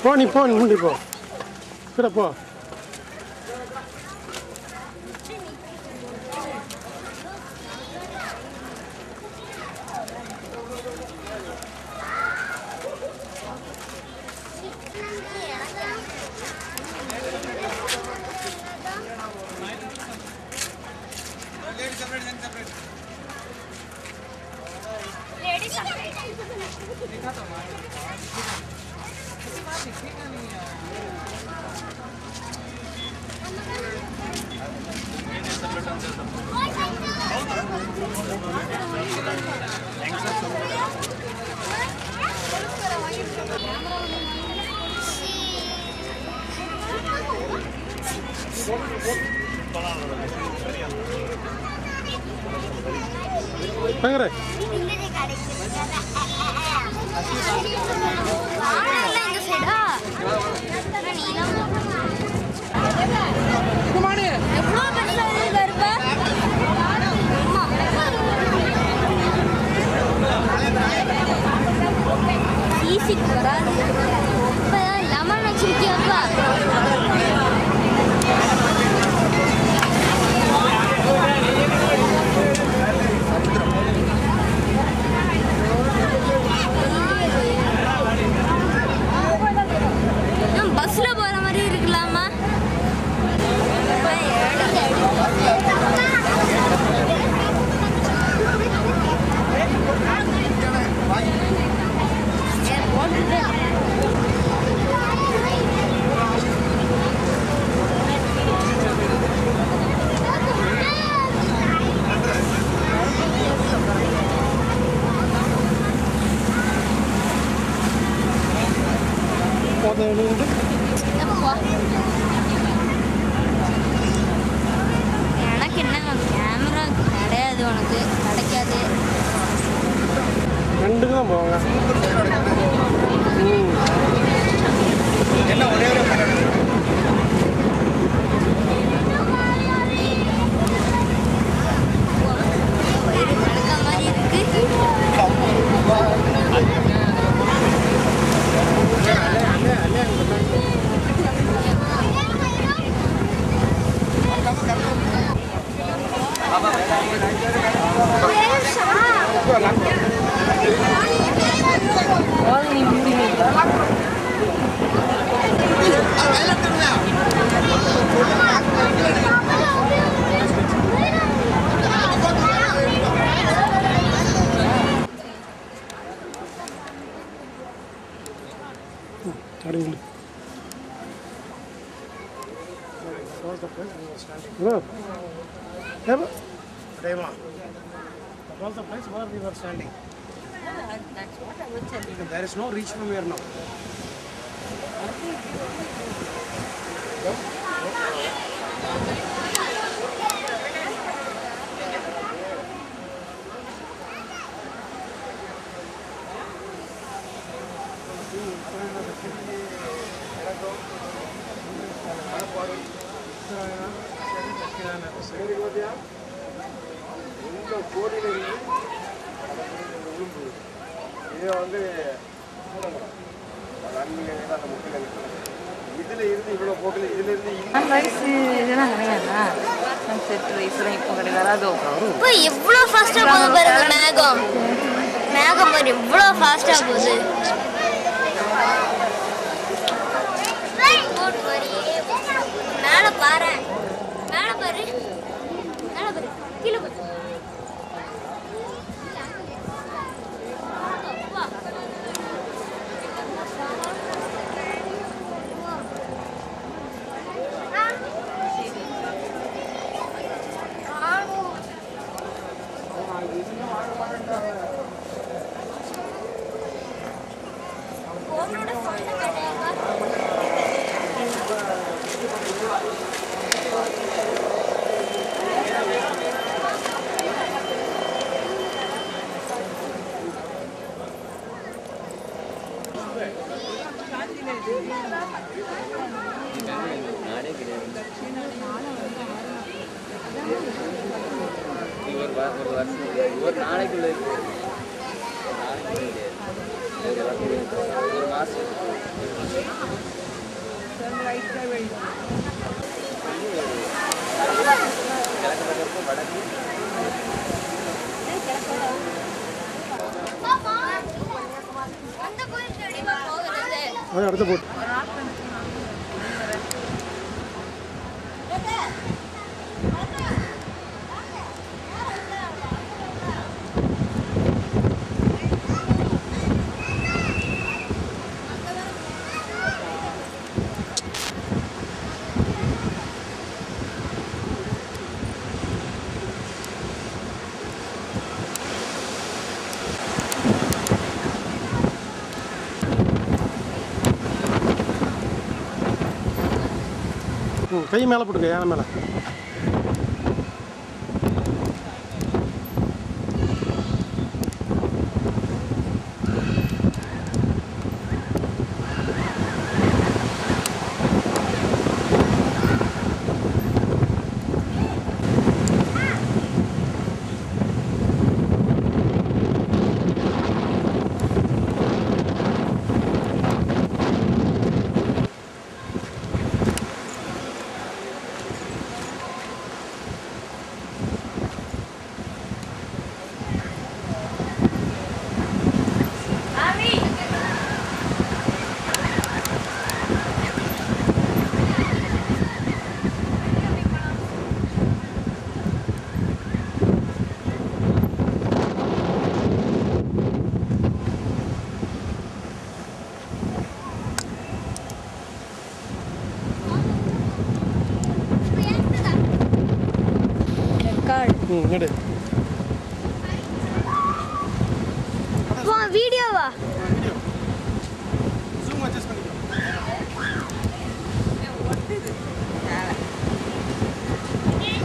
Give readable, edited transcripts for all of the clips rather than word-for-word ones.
போ நீ போ நீ முண்டி போ கிட்ட போ. எனக்கு என்ன கேமரா கிடையாது, உனக்கு கிடைக்காது. ரெண்டுக்கு தான் போவாங்க. என்ன ஒரே மாதிரி இருக்கு. Was the place where we were standing? Yeah, that's what I was telling you. There is no reach from here now. இது வந்து இதுல இருந்து இவ்வளவு போகல, இதுல இருந்து ரைஸ் இதெல்லாம் கிடையாதா? செட் ரைஸ்லாம் இப்போ கிடையாது. இப்போ எவ்வளோ ஃபாஸ்ட்டாக போகுது பாருங்க. மேகம் மேகம் மாதிரி எவ்வளோ ஃபாஸ்ட்டாக போகுது. மேலே பாரு, மேலே பாரு, மேலே பாரு, கீழே பாரு. ஒரு நாளைக்குள்ள அது அடுத்த போட்டு கை மேலே போட்டுக்க யானை மேலே எடு வீடியோவா ஜூம் அட்ஜஸ்ட் பண்ணிக்கோ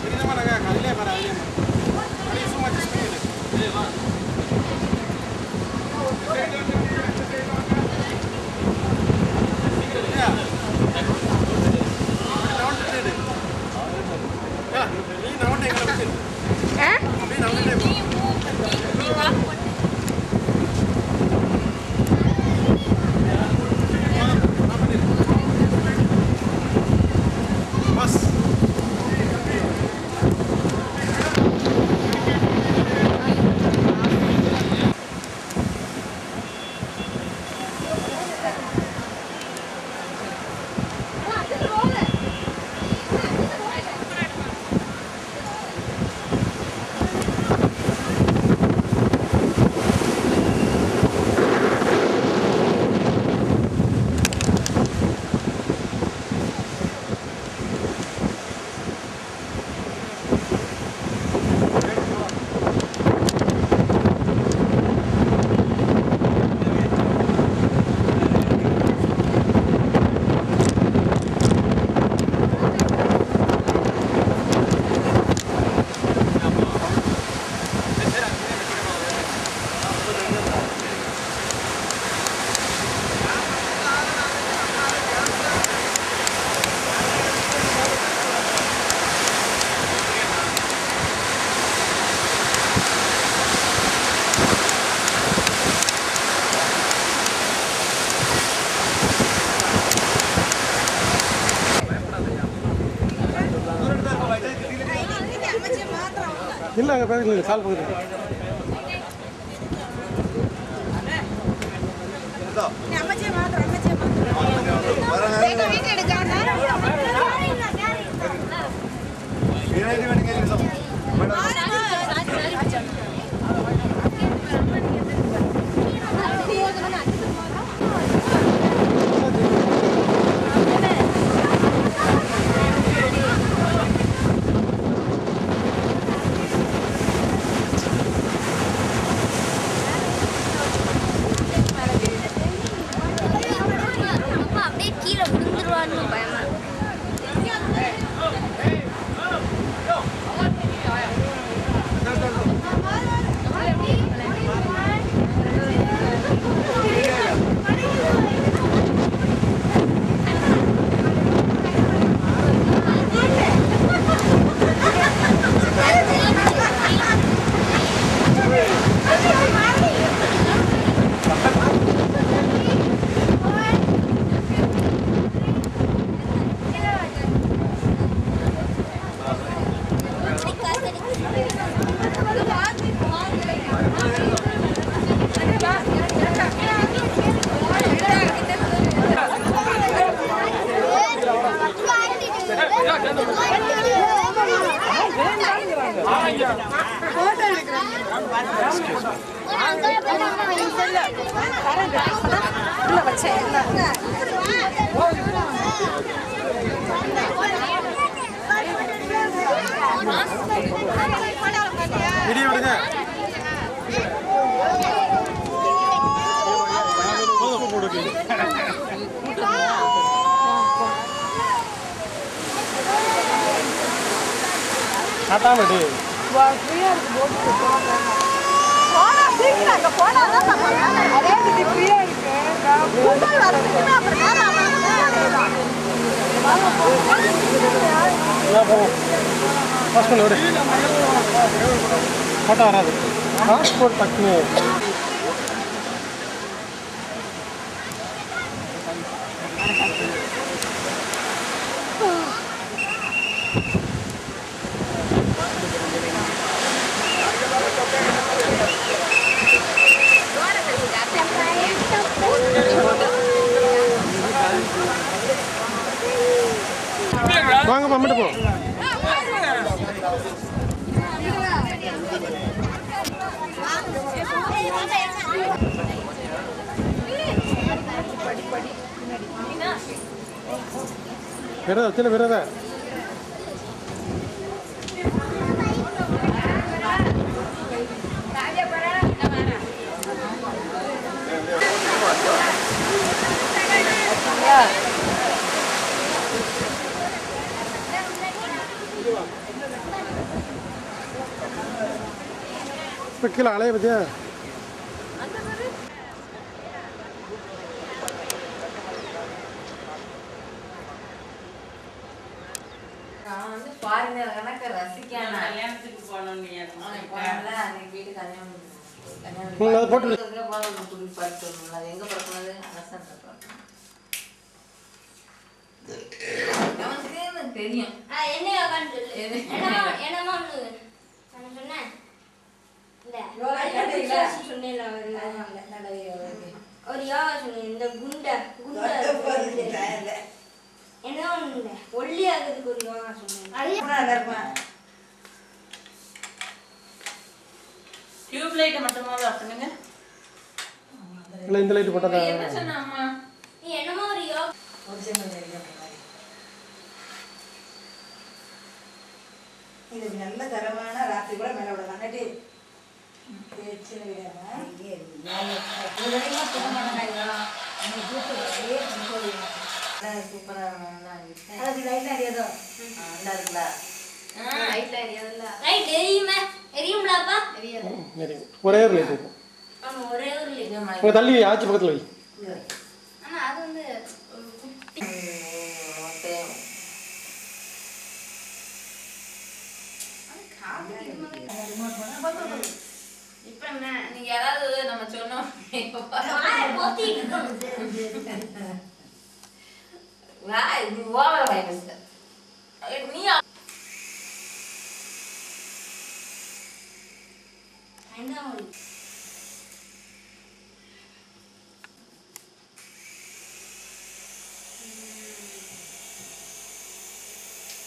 தெரியுமா நாங்கள் அதிலே வர அதிலே ஜூம் அட்ஜஸ்ட் பண்ணிடு வா இல்லை அங்கே பேசுங்க கால் பகுதி வீடியோ விடுங்க. காட்டாம விடு. பாஸ்போர்ட் விடு. ஃபோட்டோ வராது. பாஸ்போர்ட் டக்குனு வாங்க மம்மிட்டு போ. விரதா சின்ன விரதா இப்போ கீழே அலைய பத்தியா போட்டு தெரியும் ஒரு யோகா சொன்ன இந்த குண்டை என்ன ஒண்ணு ஒல்லி ஆகுறதுக்கு ஒரு யோகா சொன்னேன். டியூப் லைட் மட்டுமாவது அப்படிங்க இல்லை இந்த லைட் போட்டா என்ன சொன்னாமா நீ என்னமோ ஒரு யோகா இது நல்ல தரமான ராத்திரி கூட மேலே விடலாம் நட்டு ஒரே ஒரு லைட் இருக்கும். ஒரே ஒரு உங்க தள்ளி ஆச்சு பக்கத்தில் வை. ஆனா அது வந்து இப்ப என்ன நீங்க யாராவது நம்ம சொன்னோம் நீ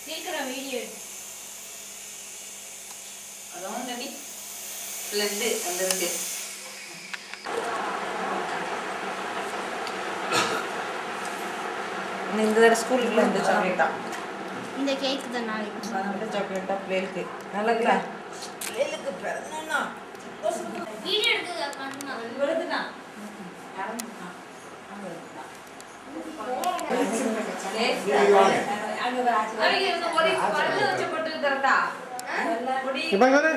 சீக்கிரம் வீடியோ அதான் தம்பி பிளட் வந்திருக்கு. இந்த தடவை ஸ்கூலுக்குள்ள இந்த சாக்லேட்டா இந்த கேக் தான் நாளைக்கு சாக்லேட்டா பிள்ளைகளுக்கு நல்லதுல பிள்ளைகளுக்கு பிறந்தா வீடியோ எடுத்து காட்டுங்க. இவளுக்குதான் இப்போ இங்கே பாரு,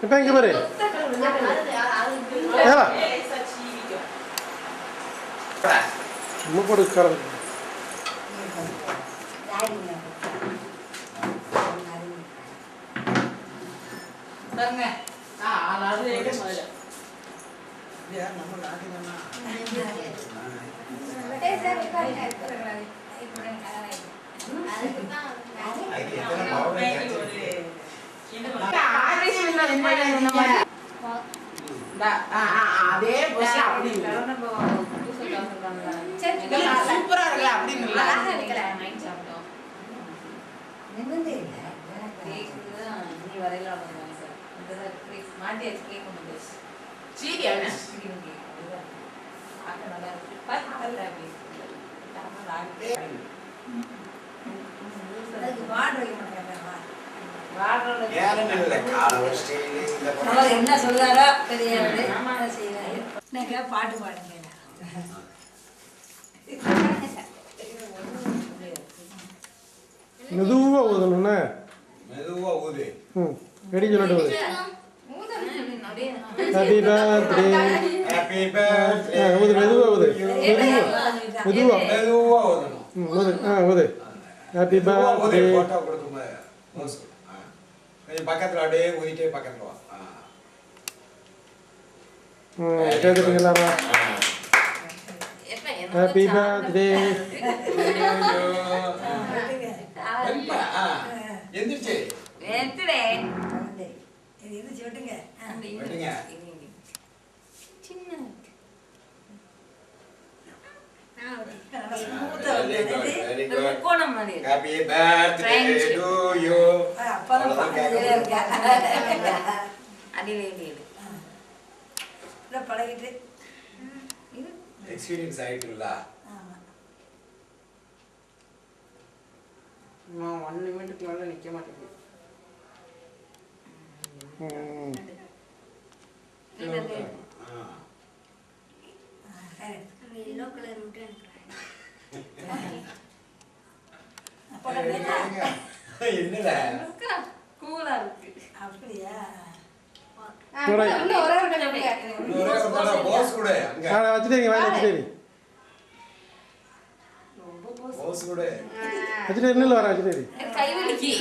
இப்போ இங்கே பாரு ஏலா சும்மா போட்டு உட்கார நம்ம நாட்டினா அதே அப்படி சூப்பரா இருக்குல்ல அப்படின்னு ஆண்டி கேக் கொண்டு வந்து சீடி அவன ஆக்க நல்லா இருக்கு பத்தல அப்படி என்ன சொல்றாரோ தெரியாது பாட்டு பாடுங்க மெதுவா ஊதணும்னா மெதுவா ஊது ரெடி சொல்லிட்டு ஊது ஹாப்பி பர்த்டே ஊது மெதுவா ஊது மெதுவா மெதுவா ஊதணும் ஊது ஊது ஹாப்பி பர்த்டே போட்டோ கொடுக்கும்போது கொஞ்சம் பக்கத்துல அப்படியே ஊதிட்டே பக்கத்துல வா கேட்டுருக்கலாமா ஹாப்பி பர்த்டே எந்திரிச்சு எத்தடே இது சொல்லுங்க வெட்டுங்க சின்ன வெரி குட் கோணம் மாதிரி ஹாப்பி பர்த்டே டு யூ அடிவே பழகிட்டு எக்ஸ்பீரியன்ஸ் ஆயிட்டுல நான் 1 நிமிஷத்துக்கு மேல நிக்க மாட்டேங்குது எல்லோ கலர் மட்டும் என்னடா கூலா இருக்கு அப்படியா போஸ் கூட அங்க வச்சுட்டீங்க வாங்கி வச்சுட்டே போஸ் கூட வச்சுட்டே இன்னும் வர வச்சுட்டே கை வலிக்கு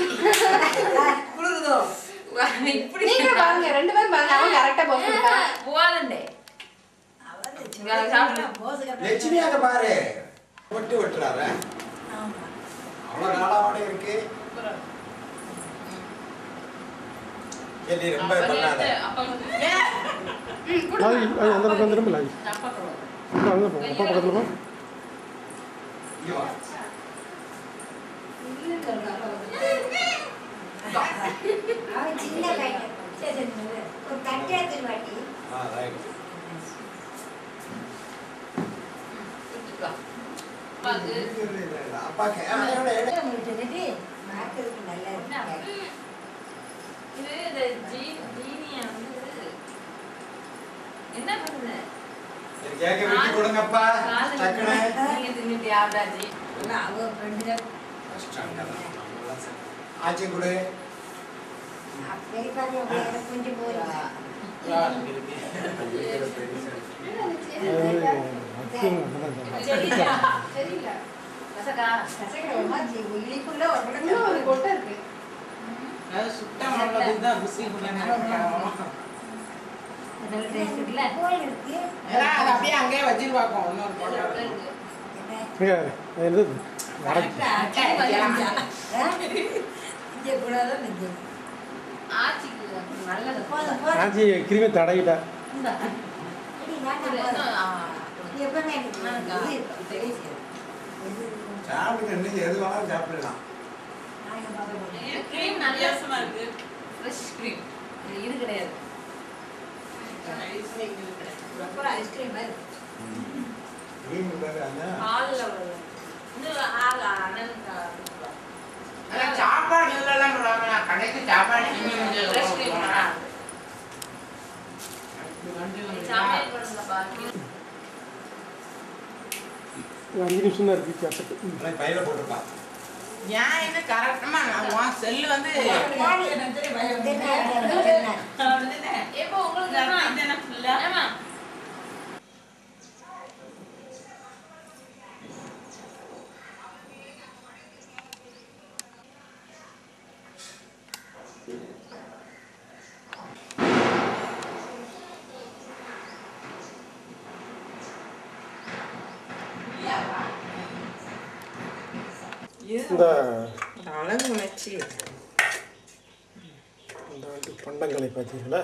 குளிருதோ இப்படி நீங்க பாருங்க ரெண்டு பேரும் பாருங்க அவன் கரெக்ட்டா போடுறா போவாதே லட்சுமி அங்க பாரு ஒட்டு ஒட்டுறார அவ்வளவு நாளாவோட இருக்கு ஏடி ரொம்ப பண்ணாத அந்த பக்கம் திரும்ப லாய் அங்கே போ அப்பா பக்கத்தில் போ இங்க வா அவன் சின்ன பையன் ஒரு கட்டிடத்தில் வாட்டி ரைட் அப்பா நல்லா இருக்கு இது இந்த ஜீனியா வந்து என்ன பண்ணுது கேக்க விட்டு கொடுங்கப்பா டக்குனு நீங்க தின்னுட்டு ஆடாஜி அவங்க ஃப்ரெண்டு ஆச்சி கொடு கொஞ்சம் போறீங்க இனிப்புல ஒரு கொட்டை இருக்கு அது சுத்தம் பண்ணதுதான் ருசி அது அப்படியே அங்கேயே வச்சிருவாங்க இன்னொரு போட்டோ ஆச்சி கிருமி தடவிட்டா சாப்பிடுங்க எது வேணாலும் சாப்பிடலாம் கிரீம் நல்ல சும்மா இருக்கு ஃப்ரெஷ் கிரீம் இது கிடையாது ஐஸ்கிரீம் கிரீம் பேராங்க ஹால்ல வரும் இந்த ஹால் அனந்தா சாப்பாடு இல்லலாம் சொல்றாங்க கடைக்கு சாப்பாடு ஃப்ரெஷ் கிரீம் சாப்பாடு பண்ணல பாக்கி 5 நிமிஷம் தான் இருக்கு கேசட்டு பையில போட்டுப்பா ஏன் என்ன கரெக்டமா நான் செல்லு வந்து எப்போ உங்களுக்கு என்ன ஃபுல்லா ஆமா இந்த அழகு உணர்ச்சி இந்த பண்டங்களை பார்த்தீங்களா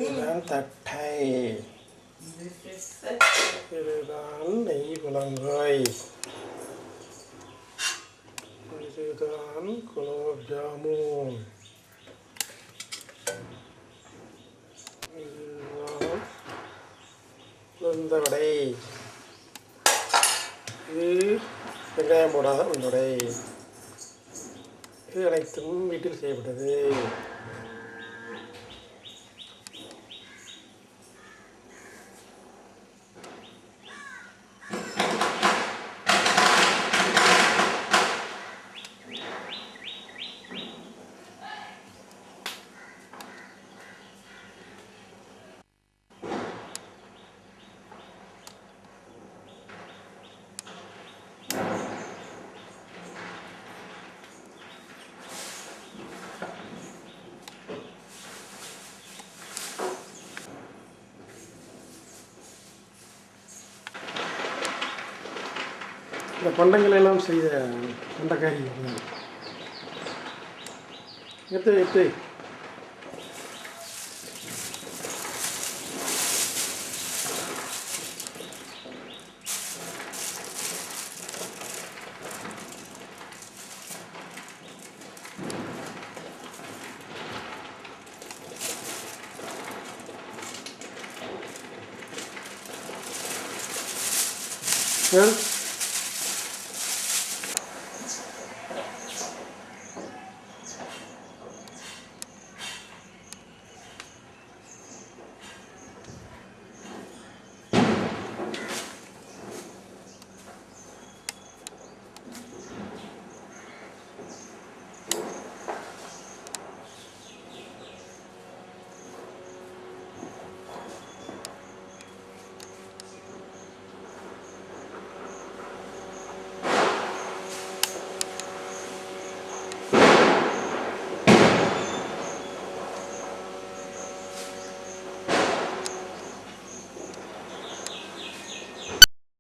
இதுதான் தட்டை இதுதான் நெய் குழங்காய் இதுதான் குலோப் ஜாமுன் உளுந்த வடை, இது வெங்காயம் போடாத உளுந்த வடை. இது அனைத்தும் வீட்டில் செய்யப்பட்டது. இந்த பண்டங்கள் எல்லாம் செய்த பண்டக்காரி எத்து Yeah.